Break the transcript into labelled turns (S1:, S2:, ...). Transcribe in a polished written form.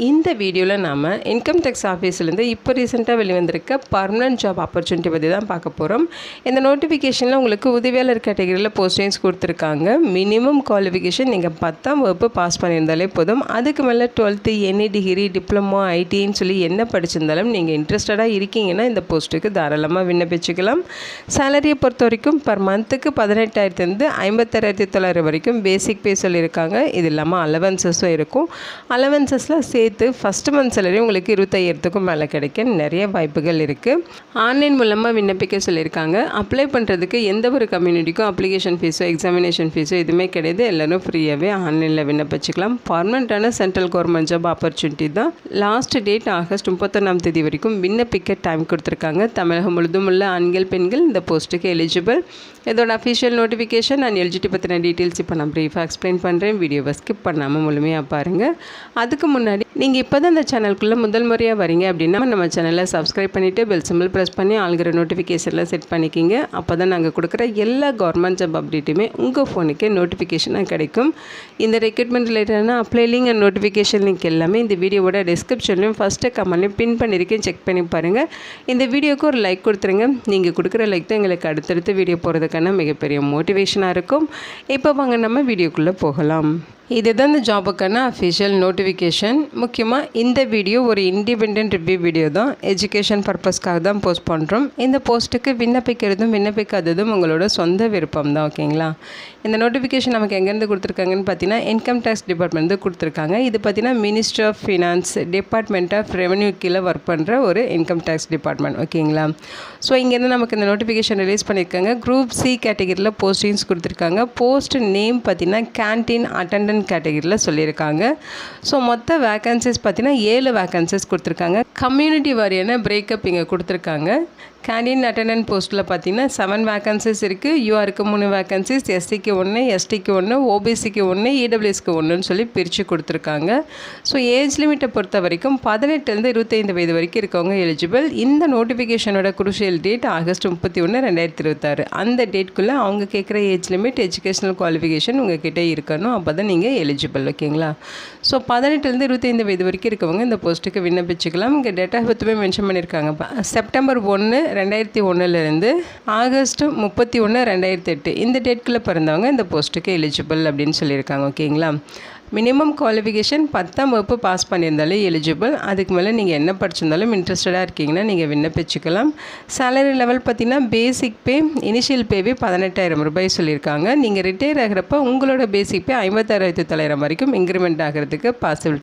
S1: இந்த வீடியோவில் நாம் இன்கம் டேக்ஸ் ஆஃபீஸ்லேருந்து இப்போ ரீசெண்டாக வெளிவந்திருக்க பர்மனன்ட் ஜாப் ஆப்பர்ச்சுனிட்டி பற்றி தான் பார்க்க போகிறோம். இந்த நோட்டிஃபிகேஷனில் உங்களுக்கு உதவியாளர் கேட்டகரியில் போஸ்டிங்ஸ் கொடுத்துருக்காங்க. மினிமம் குவாலிஃபிகேஷன் நீங்கள் 10ஆம் வகுப்பு பாஸ் பண்ணியிருந்தாலே போதும். அதுக்கு மேலே 12th எனி டிகிரி டிப்ளமோ ஐடின்னு சொல்லி என்ன படிச்சிருந்தாலும் நீங்கள் இன்ட்ரெஸ்டடாக இருக்கீங்கன்னா இந்த போஸ்ட்டுக்கு தாராளமாக விண்ணப்பிச்சுக்கலாம். சேலரியை பொறுத்த வரைக்கும் பர் மந்த்துக்கு 18,000 56,900 வரைக்கும் பேசிக் பே சொல்லியிருக்காங்க. இது இல்லாமல் அலவன்சஸும் இருக்கும். அலவன்சஸில் சேர்த்து ஃபஸ்ட் மந்த் சேலரி உங்களுக்கு 25,000க்கும் மேலே கிடைக்க நிறைய வாய்ப்புகள் இருக்குது. ஆன்லைன் மூலமாக விண்ணப்பிக்க சொல்லியிருக்காங்க. அப்ளை பண்ணுறதுக்கு எந்த ஒரு கம்யூனிட்டிக்கும் அப்ளிகேஷன் ஃபீஸோ எக்ஸாமினேஷன் ஃபீஸோ எதுவுமே கிடையாது. எல்லோரும் ஃப்ரீயாகவே ஆன்லைனில் விண்ணப்பிச்சுக்கலாம். பர்மனெண்ட்டான சென்ட்ரல் கவர்மெண்ட் ஜாப் ஆப்பர்ச்சுனிட்டி தான். லாஸ்ட் டேட் ஆகஸ்ட் 31ஆம் தேதி வரைக்கும் விண்ணப்பிக்க டைம் கொடுத்துருக்காங்க. தமிழகம் முழுதும் உள்ள ஆண்கள் பெண்கள் இந்த போஸ்ட்டுக்கு எலிஜிபிள். இதோட அஃபிஷியல் நோட்டிஃபிகேஷன் அண்ட் எலிஜிபிலிட்டி பற்றின டீட்டெயில்ஸ் இப்போ நான் ப்ரீஃபாக எக்ஸ்பிளைன் பண்ணுறேன். வீடியோவை ஸ்கிப் பண்ணாமல் முழுமையாக பாருங்கள். அதுக்கு முன்னாடி நீங்கள் இப்போ தான் இந்த சேனலுக்குள்ளே முதல் முறையாக வரீங்க அப்படின்னா நம்ம சேனலை சப்ஸ்கிரைப் பண்ணிவிட்டு பெல் சிம்பிள் ப்ரெஸ் பண்ணி ஆளுங்கிற நோட்டிஃபிகேஷனில் செட் பண்ணிக்கிங்க. அப்போ தான் நாங்கள் கொடுக்குற எல்லா கவர்மெண்ட் ஜாப் அப்டேட்டுமே உங்கள் ஃபோனுக்கு நோட்டிஃபிகேஷனாக கிடைக்கும். இந்த ரெக்ரூட்மெண்ட் ரிலேட்டடான apply link and notification link எல்லாமே இந்த வீடியோவோட டிஸ்கிரிப்ஷன்லையும் ஃபஸ்ட்டு கமெண்ட்லையும் பின் பண்ணியிருக்கேன். செக் பண்ணி பாருங்கள். இந்த வீடியோவுக்கு ஒரு லைக் கொடுத்துருங்க. நீங்கள் கொடுக்குற லைக் தான் எங்களுக்கு அடுத்தடுத்து வீடியோ போகிறதுக்கான மிகப்பெரிய மோட்டிவேஷனாக இருக்கும். இப்போ வாங்க நம்ம வீடியோக்குள்ளே போகலாம். இதுதான் இந்த ஜாபுக்கான அஃபிஷியல் நோட்டிஃபிகேஷன். முக்கியமாக இந்த வீடியோ ஒரு இண்டிபெண்ட் ரிவ்யூ வீடியோ தான். எஜுகேஷன் பர்பஸ்க்காக தான் போஸ்ட் பண்ணுறோம். இந்த போஸ்ட்டுக்கு விண்ணப்பிக்கிறதும் விண்ணப்பிக்காததும் உங்களோட சொந்த விருப்பம் தான். ஓகேங்களா? இந்த நோட்டிஃபிகேஷன் நமக்கு எங்கேருந்து கொடுத்துருக்காங்கன்னு பார்த்தீங்கன்னா இன்கம் டேக்ஸ் டிபார்ட்மெண்ட் கொடுத்துருக்காங்க. இது பார்த்தீங்கன்னா ministry of finance department of revenue கீழே ஒர்க் பண்ணுற ஒரு இன்கம் டேக்ஸ் டிபார்ட்மெண்ட். ஓகேங்களா? ஸோ இங்கேருந்து நமக்கு இந்த நோட்டிஃபிகேஷன் ரிலீஸ் பண்ணியிருக்காங்க. குரூப் சி கேட்டகரியில் போஸ்டிங்ஸ் கொடுத்துருக்காங்க. போஸ்ட் நேம் பார்த்தீங்கன்னா கேன்டீன் அட்டெண்டன்ட் கேட்டகரியில் சொல்லியிருக்காங்க. ஸோ மொத்த வேக்கன்சிஸ் பார்த்தீங்கன்னா 7 வேக்கன்சிஸ் கொடுத்துருக்காங்க. கம்யூனிட்டி வாரியான பிரேக்கப் இங்கே கொடுத்துருக்காங்க. கேண்டீன் அட்டெண்டன்ட் போஸ்ட்டில் பார்த்தீங்கன்னா 7 வேக்கன்சிஸ் இருக்குது. யூஆருக்கு 3 வேக்கன்சிஸ், எஸ்சிக்கு 1, எஸ்டிக்கு 1, ஓபிசிக்கு 1, இடபிள்யூஎஸ்க்கு 1ன்னு சொல்லி பிரித்து கொடுத்துருக்காங்க. ஸோ ஏஜ் லிமிட்டை பொறுத்த வரைக்கும் 18 25 வயது வரைக்கும் இருக்கவங்க எலிஜிபிள். இந்த நோட்டிஃபிகேஷனோட குரூஷியல் டேட் ஆகஸ்ட் 31 2026. அந்த டேட்குள்ளே அவங்க கேட்குற ஏஜ் லிமிட் எஜுகேஷனல் குவாலிஃபிகேஷன் உங்கள் கிட்டே இருக்கணும். அப்போ தான் நீங்கள் எலிஜிபிள். ஓகேங்களா? ஸோ 18 25 வயது வரைக்கும் இருக்கவங்க இந்த போஸ்ட்டுக்கு விண்ணப்பிச்சுக்கலாம். இங்கே டேட் ஆஃப் பர்த்துமே மென்ஷன் பண்ணியிருக்காங்க. செப்டம்பர் 1 2001 ஆகஸ்ட் 31 2008 இந்த டேட்குள்ளே பிறந்தவங்க இந்த போஸ்ட்டுக்கு எலிஜிபிள் அப்படின்னு சொல்லியிருக்காங்க. ஓகேங்களா? மினிமம் குவாலிஃபிகேஷன் 10ஆம் வகுப்பு பாஸ் பண்ணியிருந்தாலே எலிஜிபிள். அதுக்கு மேலே நீங்கள் என்ன படிச்சிருந்தாலும் இன்ட்ரெஸ்டடாக இருக்கீங்கன்னா நீங்கள் விண்ணப்பிச்சுக்கலாம். சேலரி லெவல் பார்த்திங்கன்னா பேசிக் பே இனிஷியல் பேவே 18,000 ரூபாய் சொல்லியிருக்காங்க. நீங்கள் ரிட்டையர் ஆகிறப்ப உங்களோட பேசிக் பே 56,900 வரைக்கும் இன்க்ரிமெண்ட் ஆகிறதுக்கு பாசிபிலிட்டி